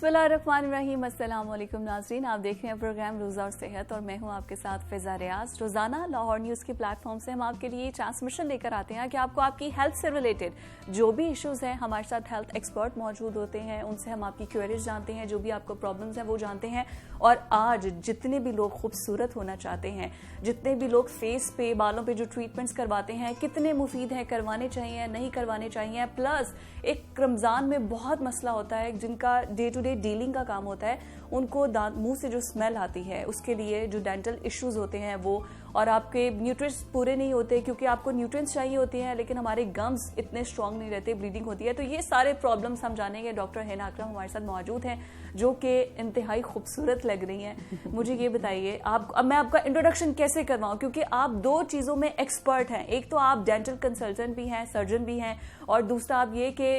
बिस्मिल्लाहिर्रहमानिर्रहीम। अस्सलाम वालेकुम नाज़रीन, आप देख रहे हैं प्रोग्राम रोज़ा और सेहत और मैं हूं आपके साथ फ़िज़ा रियाज। रोज़ाना लाहौर न्यूज़ के प्लेटफॉर्म से हम आपके लिए ट्रांसमिशन लेकर आते हैं कि आपको आपकी हेल्थ से रिलेटेड जो भी इश्यूज़ हैं, हमारे साथ हेल्थ एक्सपर्ट मौजूद होते हैं, उनसे हम आपकी क्वेरीज जानते हैं, जो भी आपको प्रॉब्लम्स हैं वो जानते हैं। और आज जितने भी लोग खूबसूरत होना चाहते हैं, जितने भी लोग फेस पे बालों पे जो ट्रीटमेंट्स करवाते हैं, कितने मुफीद हैं, करवाने चाहिए नहीं करवाने चाहिए, प्लस एक रमज़ान में बहुत मसला होता है जिनका डे टू डे डीलिंग का काम होता है, उनको मुंह से जो स्मेल आती है उसके लिए जो डेंटल इश्यूज होते हैं वो, और आपके न्यूट्रिएंट्स पूरे नहीं होते क्योंकि आपको न्यूट्रिएंट्स चाहिए होते हैं लेकिन हमारे गम्स इतने स्ट्रांग नहीं रहते, ब्लीडिंग होती है। तो ये सारे प्रॉब्लम्स हम जानेंगे। डॉक्टर हिना अकरम हमारे साथ मौजूद हैं जो कि इंतहाई खूबसूरत लग रही हैं। मुझे ये बताइए, अब मैं आपका इंट्रोडक्शन कैसे करवाऊं, क्योंकि आप दो चीज़ों में एक्सपर्ट हैं। एक तो आप डेंटल कंसल्टेंट भी हैं, सर्जन भी हैं, और दूसरा आप ये कि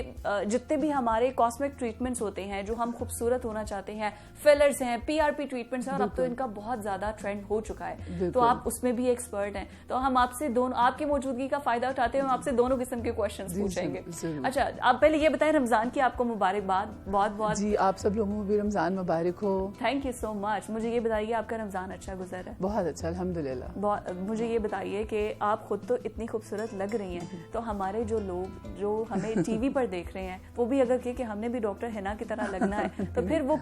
जितने भी हमारे कॉस्मेटिक ट्रीटमेंट्स होते हैं जो हम खूबसूरत होना चाहते हैं, फिलर्स हैं, PRP ट्रीटमेंट्स हैं, और अब तो इनका बहुत ज्यादा ट्रेंड हो चुका है, तो आप उसमें भी एक्सपर्ट हैं। तो हम आपसे दोनों, आपकी मौजूदगी का फायदा उठाते हैं, हम आपसे दोनों किस्म के क्वेश्चंस पूछेंगे। अच्छा, आप पहले ये बताएं, रमजान की आपको मुबारकबाद। बहुत बहुत जी, आप सब लोगों को भी रमजान मुबारक हो। Thank you so much. मुझे ये बताइए, आपका रमजान अच्छा गुजरा है? बहुत अच्छा, अल्हम्दुलिल्लाह। मुझे ये बताइए कि आप खुद तो इतनी खूबसूरत लग रही हैं, तो हमारे जो लोग जो हमें टीवी पर देख रहे हैं वो भी अगर कि हमने भी डॉक्टर हिना की तरह लगना है तो फिर वो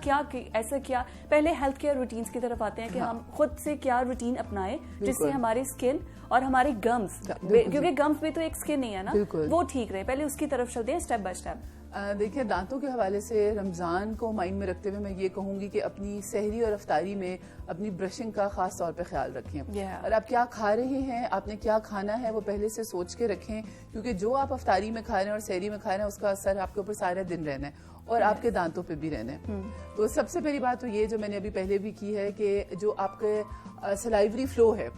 ऐसा क्या, पहले हेल्थ केयर रूटीन्स की तरफ आते हैं कि हम खुद से क्या रूटीन अपनाएं जिससे हमारी स्किन और हमारी गम्स, क्योंकि गम्स भी तो एक स्किन ही है ना, वो ठीक रहे। पहले उसकी तरफ चलते हैं स्टेप बाय स्टेप। देखिए, दांतों के हवाले से रमज़ान को माइंड में रखते हुए मैं ये कहूँगी कि अपनी सहरी और अफ्तारी में अपनी ब्रशिंग का खास तौर पे ख्याल रखें। और आप क्या खा रहे हैं, आपने क्या खाना है, वो पहले से सोच के रखें, क्योंकि जो आप अफ्तारी में खा रहे हैं और सहरी में खा रहे हैं उसका असर आपके ऊपर सारा दिन रहना है और आपके दांतों पे भी रहना है। तो सबसे पहली बात तो ये जो मैंने अभी पहले भी की है कि जो आपके सलाइवरी फ्लो है,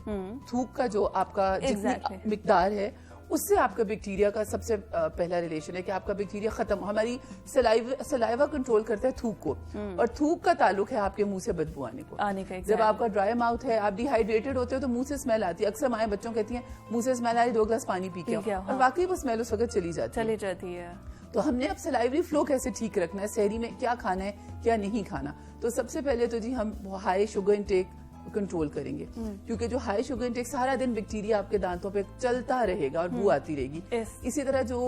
थूक का जो आपका जितनी मिकदार है उससे आपका बैक्टीरिया का सबसे पहला रिलेशन है कि आपका बैक्टीरिया खत्म, हमारी सलाइवा कंट्रोल करता है थूक को, और थूक का ताल्लुक है आपके मुंह से बदबू आने का। जब आपका ड्राई माउथ है, आप डिहाइड्रेटेड होते हो तो मुंह से स्मेल आती है। अक्सर माएं बच्चों कहती हैं मुंह से स्मेल आ रही, 2 ग्लास पानी पी के, और वाकई वो स्मेल उस वक्त चली जाती है। तो हमने अब सलाइवरी फ्लो कैसे ठीक रखना है, सहरी में क्या खाना है क्या नहीं खाना। तो सबसे पहले तो जी हम हाई शुगर इंटेक कंट्रोल करेंगे, क्योंकि जो हाई शुगर इंटेक सारा दिन बैक्टीरिया आपके दांतों पे चलता रहेगा और बू आती रहेगी। इसी तरह जो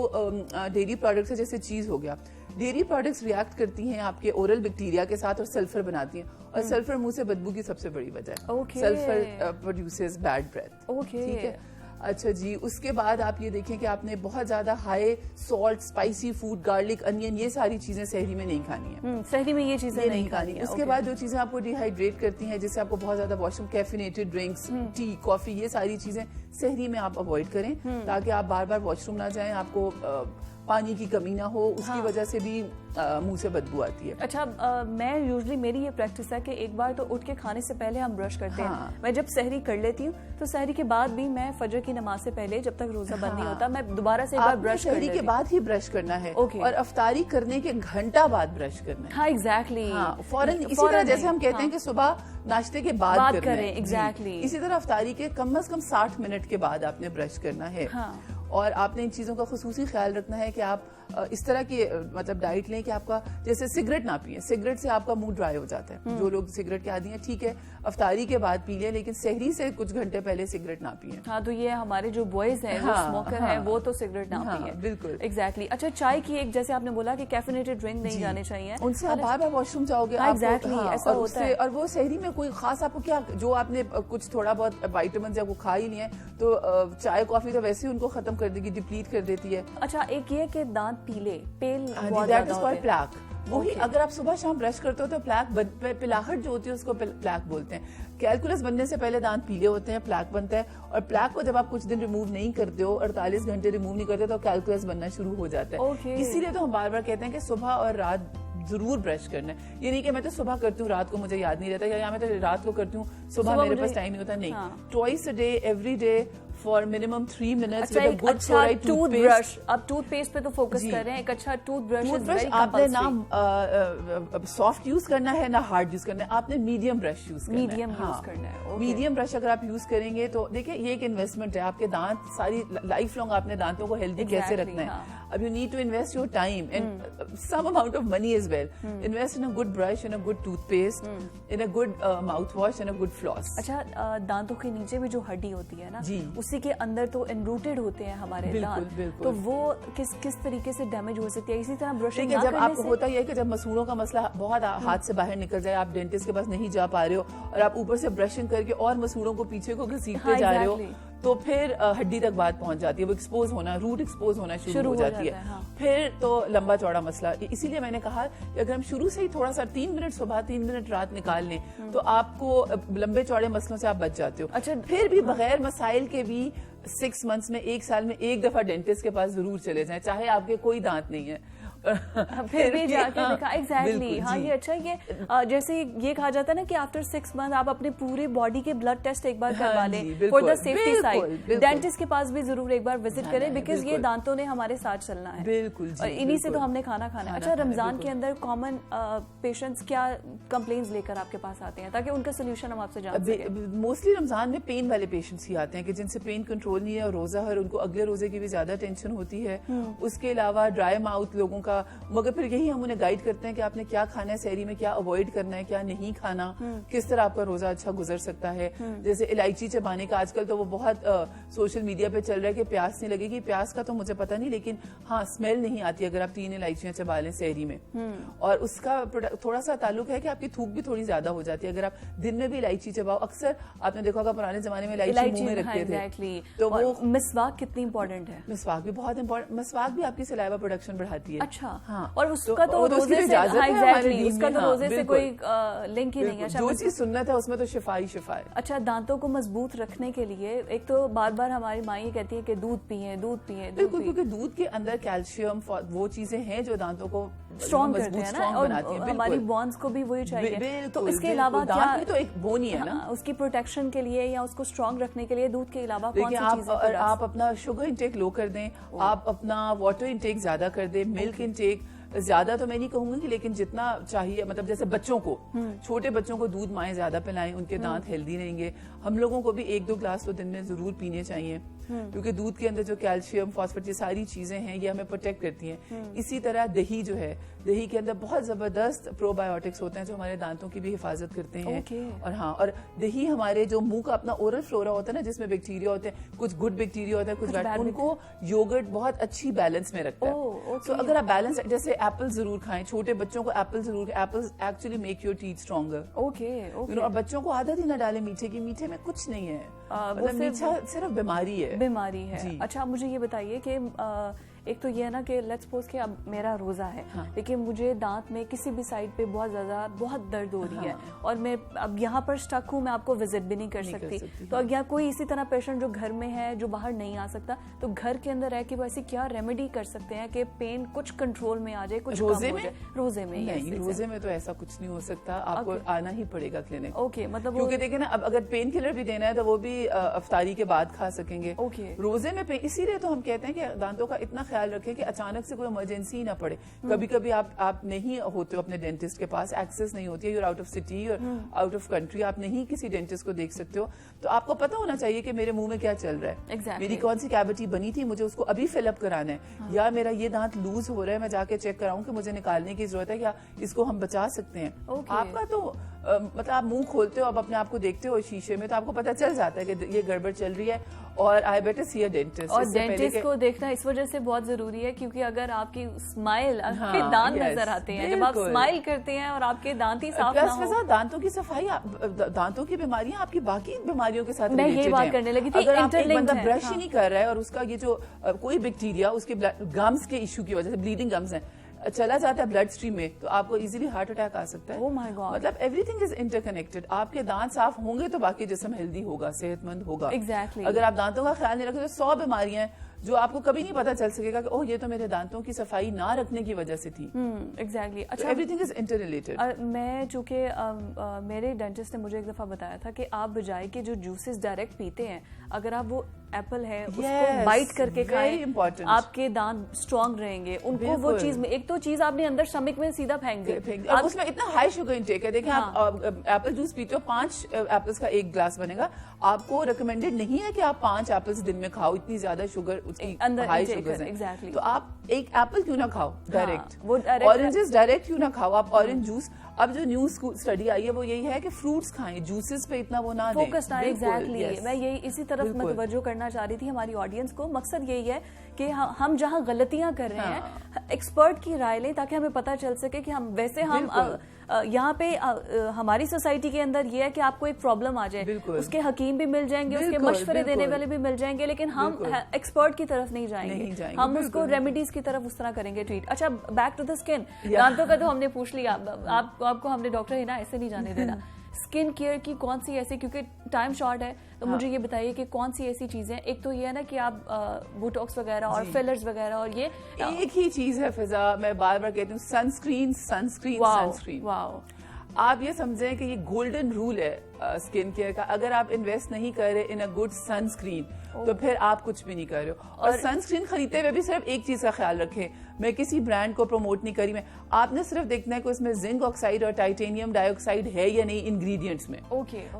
डेयरी प्रोडक्ट्स है, जैसे चीज हो गया, डेयरी प्रोडक्ट्स रिएक्ट करती हैं आपके ओरल बैक्टीरिया के साथ और सल्फर बनाती हैं, और सल्फर मुंह से बदबू की सबसे बड़ी वजह है। Sulphur produces bad breath. ठीक है, अच्छा जी। उसके बाद आप ये देखें कि आपने बहुत ज्यादा high salt, spicy food, garlic, onion, ये सारी चीजें सहरी में नहीं खानी है। सहरी में ये चीजें नहीं खानी है। उसके बाद जो चीजें आपको डिहाइड्रेट करती हैं, जिससे आपको बहुत ज्यादा washroom, caffeinated drinks, T, coffee, ये सारी चीजें सहरी में आप अवॉइड करें, ताकि आप बार बार वॉशरूम ना जाएं, आपको पानी की कमी ना हो, उसकी वजह से भी मुंह से बदबू आती है। अच्छा, मैं यूजुअली मेरी ये प्रैक्टिस है कि एक बार तो उठ के खाने से पहले हम ब्रश करते हैं। मैं जब सहरी कर लेती हूँ तो सहरी के बाद भी मैं फजर की नमाज से पहले, जब तक रोजा बंद नहीं होता, मैं दोबारा से एक बार ब्रश सहरी के बाद ही ब्रश करना है, और अफ्तारी करने के घंटा बाद ब्रश करना है। हाँ, एग्जैक्टली, फौरन। इसी तरह जैसे हम कहते हैं कि सुबह नाश्ते के बाद करें, एग्जैक्टली, इसी तरह अफ्तारी के कम से कम 60 मिनट के बाद आपने ब्रश करना है। और आपने इन चीजों का खुसूसी ख्याल रखना है कि आप इस तरह की मतलब डाइट लें कि आपका, जैसे सिगरेट ना पिए, सिगरेट से आपका मुंह ड्राई हो जाता है। जो लोग सिगरेट के आदी हैं, ठीक है, अफ्तारी के बाद पी लें, लेकिन सहरी से कुछ घंटे पहले सिगरेट ना पिए। हाँ, तो ये हमारे जो बॉयज हैं, जो स्मोकर हैं, वो तो सिगरेट ना पिए। बिल्कुल, एग्जैक्टली। अच्छा, चाय की एक, जैसे आपने बोला कि कैफिनेटेड ड्रिंक नहीं जाने चाहिए, उनसे आप बार बार वॉशरूम जाओगे। एग्जैक्टली, ऐसा होता है। और वो सहरी में कोई खास आपको क्या, जो आपने कुछ थोड़ा बहुत वाइटामिन या वो खा ही नहीं है, तो चाय कॉफी तो वैसे ही उनको खत्म कर देगी, डिप्लीट कर देती है। अच्छा, एक ये कि दांत पीले प्लाक, वही अगर आप सुबह शाम ब्रश करते हो तो प्लाक, पिलाहट जो होती है उसको प्लाक बोलते हैं। कैलकुलस बनने से पहले दांत पीले होते हैं, प्लाक बनता है, और प्लाक को जब आप कुछ दिन रिमूव नहीं करते हो, 48 घंटे रिमूव नहीं करते, तो कैलकुलस बनना शुरू हो जाता है। इसीलिए तो हम बार बार कहते हैं कि सुबह और रात जरूर ब्रश करना है। ये नहीं कि मैं तो सुबह करती हूँ, रात को मुझे याद नहीं रहता, या मैं तो रात को करती हूँ, सुबह मेरे पास टाइम नहीं होता। नहीं, twice a day, every day for minimum 3 minutes अच्छा, with a good fluoride toothbrush. अब टूथपेस्ट पे तो फोकस कर रहे हैं. एक अच्छा टूथब्रश आपने ना सॉफ्ट यूज करना है ना हार्ड यूज करना है, आपने मीडियम ब्रश यूज करना है. मीडियम ब्रश अगर आप यूज करेंगे तो देखिए ये एक इन्वेस्टमेंट है. आपके दांत सारी लाइफ लॉन्ग आपने दांतों को हेल्दी कैसे रखना है. अब you need to invest your time and some amount of money as well. Invest in a good brush, in a good toothpaste, in a good mouthwash and a good floss. अच्छा, दांतों के नीचे भी जो हड्डी होती है ना, उसी के अंदर तो एनरूटेड होते हैं हमारे दांत, तो वो किस तरीके से डैमेज हो सकती है. इसी तरह ब्रशिंग जब आपको होता ही है कि जब मसूड़ों का मसला बहुत हाथ से बाहर निकल जाए, आप डेंटिस्ट के पास नहीं जा पा रहे हो और आप ऊपर से ब्रशिंग करके और मसूड़ों को पीछे को घसीटते जा रहे हो, तो फिर हड्डी तक बात पहुंच जाती है. वो एक्सपोज होना, रूट एक्सपोज होना शुरू हो जाती है. फिर तो लंबा चौड़ा मसला. इसीलिए मैंने कहा कि अगर हम शुरू से ही थोड़ा सा 3 मिनट सुबह 3 मिनट रात निकाल लें तो आपको लंबे चौड़े मसलों से आप बच जाते हो. अच्छा, फिर भी बगैर मसाइल के भी 6 मंथ्स में, 1 साल में एक दफा डेंटिस्ट के पास जरूर चले जाएं, चाहे आपके कोई दांत नहीं है. फिर भी जाके देखा. एग्जैक्टली. हाँ, ये अच्छा है. ये जैसे ये कहा जाता है ना कि आफ्टर 6 मंथ आप अपने पूरे बॉडी के ब्लड टेस्ट एक बार करवा लें for the safety side. Dentist के पास भी जरूर एक बार विजिट करें, बिकॉज ये दांतों ने हमारे साथ चलना है. बिल्कुल. और इन्हीं से तो हमने खाना खाना है. अच्छा, रमजान के अंदर कॉमन पेशेंट्स क्या कंप्लेंट्स लेकर आपके पास आते हैं ताकि उनका सोल्यूशन हम आपसे जान सकें? मोस्टली रमजान में पेन वाले पेशेंट्स ही आते हैं कि जिनसे पेन कंट्रोल नहीं है और रोजा है, उनको अगले रोजे की भी ज्यादा टेंशन होती है. उसके अलावा ड्राई माउथ लोगों का, मगर फिर यही हम उन्हें गाइड करते हैं कि आपने क्या खाना है, सहरी में क्या अवॉइड करना है, क्या नहीं खाना, किस तरह आपका रोजा अच्छा गुजर सकता है. जैसे इलायची चबाने का आजकल तो वो बहुत सोशल मीडिया पे चल रहा है कि प्यास नहीं लगेगी. प्यास का तो मुझे पता नहीं, लेकिन हाँ, स्मेल नहीं आती अगर आप 3 इलायचियां चबा लें सहरी में. और उसका थोड़ा सा ताल्लुक है कि आपकी थूक भी थोड़ी ज्यादा हो जाती है अगर आप दिन में भी इलायची चबाओ. अक्सर आपने देखा होगा पुराने जमाने में इलायची मुंह में रखते थे. तो वो मिसवाक कितनी इंपॉर्टेंट है? मिसवाक भी बहुत इंपॉर्टेंट. मिसवाक भी आपकी सलाइवा प्रोडक्शन बढ़ाती है. अच्छा. हाँ. और उसका तो रोजे से, उसका तो रोजे से कोई लिंक ही नहीं है. जो चीज सुन्नत है उसमें तो शिफा ही शिफा है. अच्छा, दांतों को मजबूत रखने के लिए एक तो बार बार हमारी माँ ये कहती है कि दूध पिए. बिल्कुल, क्योंकि दूध के अंदर कैल्शियम, वो चीजें हैं जो दांतों को स्ट्रॉन्ग करते हैं ना, और हमारी बोन्स को भी वही चाहिए. तो इसके अलावा क्या, तो एक बोन ही है ना, उसकी प्रोटेक्शन के लिए या उसको स्ट्रॉन्ग रखने के लिए दूध के अलावा कौन सी चीजें? आप अपना शुगर इंटेक लो कर दें, आप अपना वाटर इंटेक ज्यादा कर दें, मिल्क इंटेक ज्यादा तो मैं नहीं कहूंगी, लेकिन जितना चाहिए. मतलब जैसे बच्चों को, छोटे बच्चों को दूध माएं ज्यादा पिलाएं, उनके दांत हेल्दी रहेंगे. हम लोगों को भी 1-2 ग्लास तो दिन में जरूर पीने चाहिए, क्योंकि दूध के अंदर जो कैल्शियम, फॉस्फेट, ये सारी चीजें हैं, ये हमें प्रोटेक्ट करती हैं. इसी तरह दही जो है, दही के अंदर बहुत जबरदस्त प्रोबायोटिक्स होते हैं जो हमारे दांतों की भी हिफाजत करते हैं. और हाँ, और दही हमारे जो मुंह का अपना ओरल फ्लोरा होता है ना, जिसमें बैक्टीरिया होते हैं, कुछ गुड बैक्टीरिया होता है, कुछ बैड, उनको योगर्ट बहुत अच्छी बैलेंस में रखता है. तो अगर आप बैलेंस, जैसे एप्पल जरूर खाएं, छोटे बच्चों को एप्पल जरूर, apples actually make your teeth stronger. और बच्चों को आदत ही ना डालें मीठे की. मीठे में कुछ नहीं है, मतलब मीठा सिर्फ बीमारी है. अच्छा, मुझे ये बताइए कि एक तो ये है ना कि लेट्स सपोज कि अब मेरा रोजा है, लेकिन मुझे दांत में किसी भी साइड पे बहुत दर्द हो रही है, और मैं अब यहाँ पर स्टक हूँ, मैं आपको विजिट भी नहीं कर सकती. तो अगर कोई इसी तरह पेशेंट जो घर में है, जो बाहर नहीं आ सकता, तो घर के अंदर रह के वो ऐसी क्या रेमेडी कर सकते हैं कि पेन कुछ कंट्रोल में आ जाए, कुछ रोजे में? रोजे में नहीं, रोजे में तो ऐसा कुछ नहीं हो सकता. आपको आना ही पड़ेगा क्लिनिक. ओके, मतलब क्योंकि देखिए ना, अब अगर पेन किलर भी देना है तो वो भी अफ्तारी के बाद खा सकेंगे. रोजे में पेन, इसीलिए तो हम कहते हैं कि दांतों का इतना ख्याल रखें कि अचानक से कोई इमरजेंसी ना पड़े. कभी कभी आप नहीं होते हो अपने डेंटिस्ट के पास, एक्सेस नहीं होती है, यूर आउट ऑफ सिटी और आउट ऑफ कंट्री, आप नहीं किसी डेंटिस्ट को देख सकते हो, तो आपको पता होना चाहिए कि मेरे मुंह में क्या चल रहा है. मेरी कौन सी कैविटी बनी थी, मुझे उसको अभी फिलअप कराना है, या मेरा ये दांत लूज हो रहा है, मैं जाके चेक कराऊं कि मुझे निकालने की जरूरत है, क्या इसको हम बचा सकते हैं. आपका तो मतलब आप मुंह खोलते हो, आप अपने आप को देखते हो शीशे में, तो आपको पता चल जाता है कि ये गड़बड़ चल रही है और I better C a dentist. और डेंटिस्ट को देखना इस वजह से बहुत जरूरी है, क्योंकि अगर आपकी स्माइल, आपके दांत नजर आते हैं, जब आप स्माइल करते हैं और आपके दांत ही साफ ना हो, दांतों की सफाई, दांतों की बीमारियां आपकी बाकी बीमारियों के साथ, मैं ये बात करने लगी थी. अगर आप एक बंदा ब्रश ही नहीं कर रहा है और उसका ये जो कोई बैक्टीरिया उसके गम्स के इश्यू की वजह से, ब्लीडिंग गम्स हैं, चला जाता है ब्लड स्ट्रीम में, तो आपको इजीली हार्ट अटैक आ सकता है. Oh my God. मतलब एवरीथिंग इज इंटरकनेक्टेड. आपके दांत साफ होंगे तो बाकी जिस्म हेल्दी होगा, सेहतमंद होगा. Exactly. अगर आप दांतों का ख्याल नहीं रखें तो 100 बीमारियां हैं जो आपको कभी नहीं पता चल सकेगा कि ओह ये तो मेरे दांतों की सफाई ना रखने की वजह से थी. एग्जैक्टली. अच्छा, एवरीथिंग इज इंटररिलेटेड. मैं चूंकि मेरे डेंटिस्ट ने मुझे एक दफा बताया था कि आप बजाय के जो जूसेस डायरेक्ट पीते हैं, अगर आप वो ایپل ہے اس کو بائٹ کر کے کھائیں, آپ کے دانت اسٹرانگ رہیں گے. ان کو وہ چیز میں ایک تو چیز آپ نے اندر اسٹمک میں سیدھا پھینک دی, اور اس میں اتنا ہائی شوگر انٹیک ہے. دیکھیں آپ ایپل جوس پیتے ہو, 5 ایپلز کا 1 گلاس بنے گا, آپ کو ریکمینڈیڈ نہیں ہے کہ آپ 5 ایپلز دن میں کھاؤ, اتنی زیادہ شوگر اس کی ہائی شوگر ہے. تو آپ ایک ایپل کیوں نہ کھاؤ ڈائریکٹ, اورنجز ڈائریکٹ کیوں نہ کھاؤ آپ, اورنج جوس. اب جو نیو اسٹڈی آئی ہے وہ یہی ہے کہ فروٹس کھائیں, جوسز پہ اتنا وہ نہ دیں. فوکس نہ, ایگزیکٹلی میں یہی اسی طرف میں توجہ کرنا چاہ رہی تھی ہماری آڈینس کو. مقصد یہی ہے کہ ہم جہاں غلطیاں کر رہے ہیں ایکسپرٹ کی رائے لیں تاکہ ہمیں پتہ چل سکے کہ ہم ویسے ہم یہاں پہ ہماری سوسائٹی کے اندر یہ ہے کہ آپ کو ایک پرابلم آ جائے, اس کے حکیم بھی مل جائیں گے, اس کے مشورے دینے والے بھی مل جائیں گے, لیکن ہم ایکسپرٹ کی طرف نہیں جائیں گے, ہم اس کو ریمیڈیز کی طرف اس طرح کریں گے ٹریٹ. اچھا بیک ٹو دا اسکن, دانتوں کا تو ہم نے پوچھ لیا, آپ کو ہم نے ڈاکٹر ہے نا ایسے نہیں جانے دینا. اسکن کیئر کی کون سی ایسی, کیونکہ ٹائم شارٹ ہے تو مجھے یہ بتائیے کہ کون سی ایسی چیزیں, ایک تو یہ ہے نا کہ آپ بوٹاکس وغیرہ اور فلرز وغیرہ, اور یہ ایک ہی چیز ہے فضا, میں بار بار کہتی ہوں سنسکرین سنسکرین سنسکرین. واو, آپ یہ سمجھیں کہ یہ گولڈن رول ہے اسکن کیئر کا, اگر آپ انویسٹ نہیں کر رہے ان اے گڈ سنسکرین تو پھر آپ کچھ بھی نہیں کر رہے ہو. اور سنسکرین خریدتے ہوئے بھی صرف ایک چیز کا خیال رکھیں, میں کسی برانڈ کو پروموٹ نہیں کری, میں آپ نے صرف دیکھنا ہے کہ اس میں زنک آکسائڈ اور ٹائٹینیم ڈائی آکسائڈ ہے یا نہیں انگریڈینٹس میں.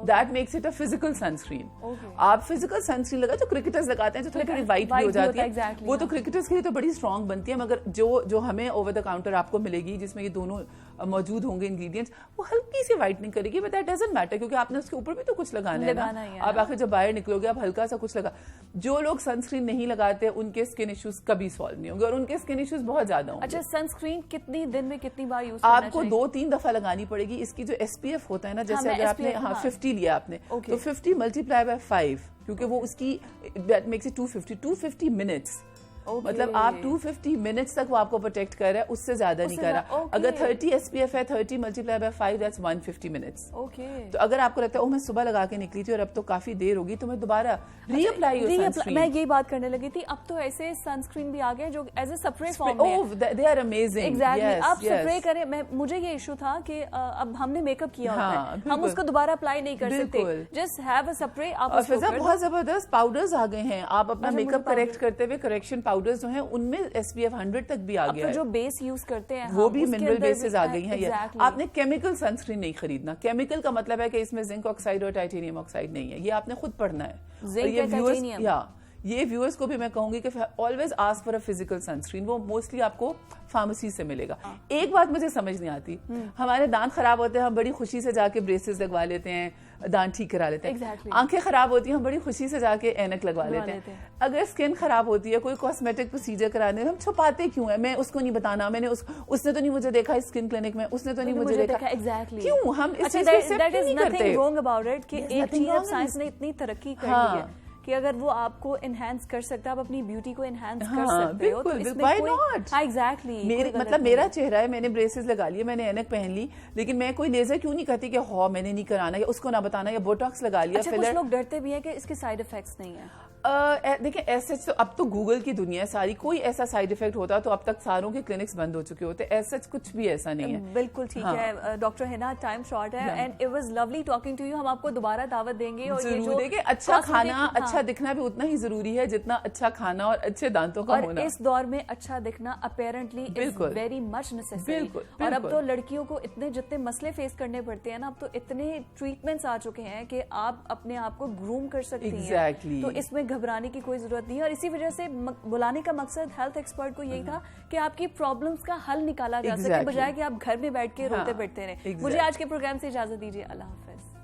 That makes it a physical sunscreen. آپ فزیکل سنسکرین لگا جو کرکٹرز لگاتے ہیں جو تھوڑی تھوڑی وائٹ بھی ہو جاتی ہے, وہ تو کرکٹرز کے لیے تو بڑی اسٹرانگ بنتی ہے, مگر جو ہمیں اوور دا کاؤنٹر آپ کو ملے گی جس میں یہ دونوں موجود ہوں گے انگریڈینٹس, وہ ہلکی سی وائٹنگ کرے گی, بٹ دیٹ ڈزنٹ میٹر کیونکہ آپ نے اس کے اوپر بھی تو کچھ لگانا ہے نا. آپ آخر جب باہر نکلو گے آپ ہلکا سا کچھ لگا. جو لوگ سنسکرین نہیں لگاتے ان کے اسکن ایشوز کبھی سالو نہیں ہوں گے, اور ان کے اسکن ایشوز بہت زیادہ ہوں گے. اچھا, سنسکرین کتنی دن میں کتنی بار یوز کرنا آپ کو 2-3 دفعہ لگانی پڑے گی. اس کی جو ایس پی ایف ہوتا ہے نا, جیسے اگر آپ نے 50 لیا آپ نے تو 50 ملٹیپلائی بائی 5, کیونکہ وہ اس کی دیٹ میکس اٹ 250 منٹس, مطلب آپ 250 منٹس تک وہ آپ کو پروٹیکٹ کر رہا ہے, اس سے زیادہ نہیں کر رہا. اگر 30 ایس پی ایف ہے, 30 ملٹیپلائی بائی 5 دیٹس 150 منٹس. تو اگر آپ کو لگتا ہے میں صبح لگا کے نکلی تھی اور اب تو کافی دیر ہوگی, تو میں دوبارہ ری اپلائی یور سنسکرین. میں یہی بات کرنے لگی تھی, اب تو ایسے سنسکرین بھی آ گئے جو ایز اے سپرے فارم میں, دے آر امیزنگ. ایگزیکٹلی, آپ سپرے کریں. مجھے یہ ایشو تھا کہ اب ہم نے میک اپ کیا ہوتا ہے, ہم اس کو دوبارہ اپلائی نہیں کر سکتے, جسٹ ہیو اے سپرے. آپ بہت زبردست پاؤڈرز آ گئے ہیں, آپ اپنا میک اپ کریکٹ کرتے ہوئے کریکشن پاؤڈرز جو ہیں ان میں ایس پی ایف 100 تک بھی آ گیا ہے. جو بیس یوز کرتے ہیں وہ بھی منرل بیسز آ گئی ہیں. آپ نے کیمیکل سنسکرین نہیں خریدنا. کیمیکل کا مطلب ہے کہ اس میں زنک آکسائڈ اور ٹائٹینیم آکسائڈ نہیں ہے, یہ آپ نے خود پڑھنا ہے. یہ ویورز کو بھی میں کہوں گی کہ always ask for a physical sunscreen, وہ موسٹلی آپ کو فارمیسی سے ملے گا. ایک بات مجھے سمجھ نہیں آتی, ہمارے دانت خراب ہوتے ہیں, ہم بڑی خوشی سے جا کے بریسز لگوا لیتے ہیں, دانت ٹھیک کرا لیتے ہیں. آنکھیں خراب ہوتی ہیں, ہم بڑی خوشی سے جا کے اینک لگوا لیتے ہیں. اگر اسکن خراب ہوتی ہے, کوئی کاسمیٹک پروسیجر کرانے, ہم چھپاتے کیوں ہیں؟ میں اس کو نہیں بتانا, میں نے اس نے تو نہیں مجھے دیکا اسکن کلینک میں, اس نے تو نہیں مجھے دیکھا. کیوں ہم اس چیز کو ایکسپٹ نہیں کرتے؟ رونگ اباؤٹ اٹ کہ ایک چیز اب سائنس نے اتنی ترقی کر لی ہے کہ اگر وہ آپ کو انہینس کر سکتا ہے, آپ اپنی بیوٹی کو انہینس کر سکتے ہو, تو اس میں ایگزیکٹلی, مطلب میرا چہرہ ہے, میں نے بریسز لگا لیے, میں نے اینک پہن لی, لیکن میں کوئی لیزر کیوں نہیں کرتی کہ میں نے نہیں کرانا, یا اس کو نہ بتانا, یا بوٹاکس لگا لیا. کچھ لوگ ڈرتے بھی ہیں کہ اس کے سائیڈ افیکٹس نہیں ہیں. دیکھیں ایسے تو اب تو گوگل کی دنیا ہے ساری, کوئی ایسا سائیڈ افیکٹ ہوتا تو اب تک ساروں کے کلینکس بند ہو چکے ہوتے. ایسا کچھ بھی ایسا نہیں ہے. بالکل ٹھیک ہے ڈاکٹر ہنا, ٹائم شارٹ ہے, and it was lovely talking to you. ہم آپ کو دوبارہ دعوت دیں گے. اور ضرور دیکھیں, اچھا کھانا, اچھا دکھنا بھی اتنا ہی ضروری ہے جتنا اچھا کھانا اور اچھے دانتوں کا ہونا. اور اس دور میں اچھا دکھنا apparently is very much necessary. اور اب تو لڑکیوں کو جتنے مسئلے فیس کرنے پڑتے ہیں نا, اب تو اتنے ٹریٹمنٹس آ چکے ہیں کہ آپ اپنے آپ کو گروم کر سکتی ہیں, تو اس میں گھبرانے کی کوئی ضرورت نہیں ہے. اور اسی وجہ سے بلانے کا مقصد ہیلتھ ایکسپرٹ کو یہی تھا کہ آپ کی پرابلمس کا حل نکالا جا سکے, بجائے کہ آپ گھر میں بیٹھ کے روتے پڑتے رہیں. مجھے آج کے پروگرام سے اجازت دیجیے, اللہ حافظ.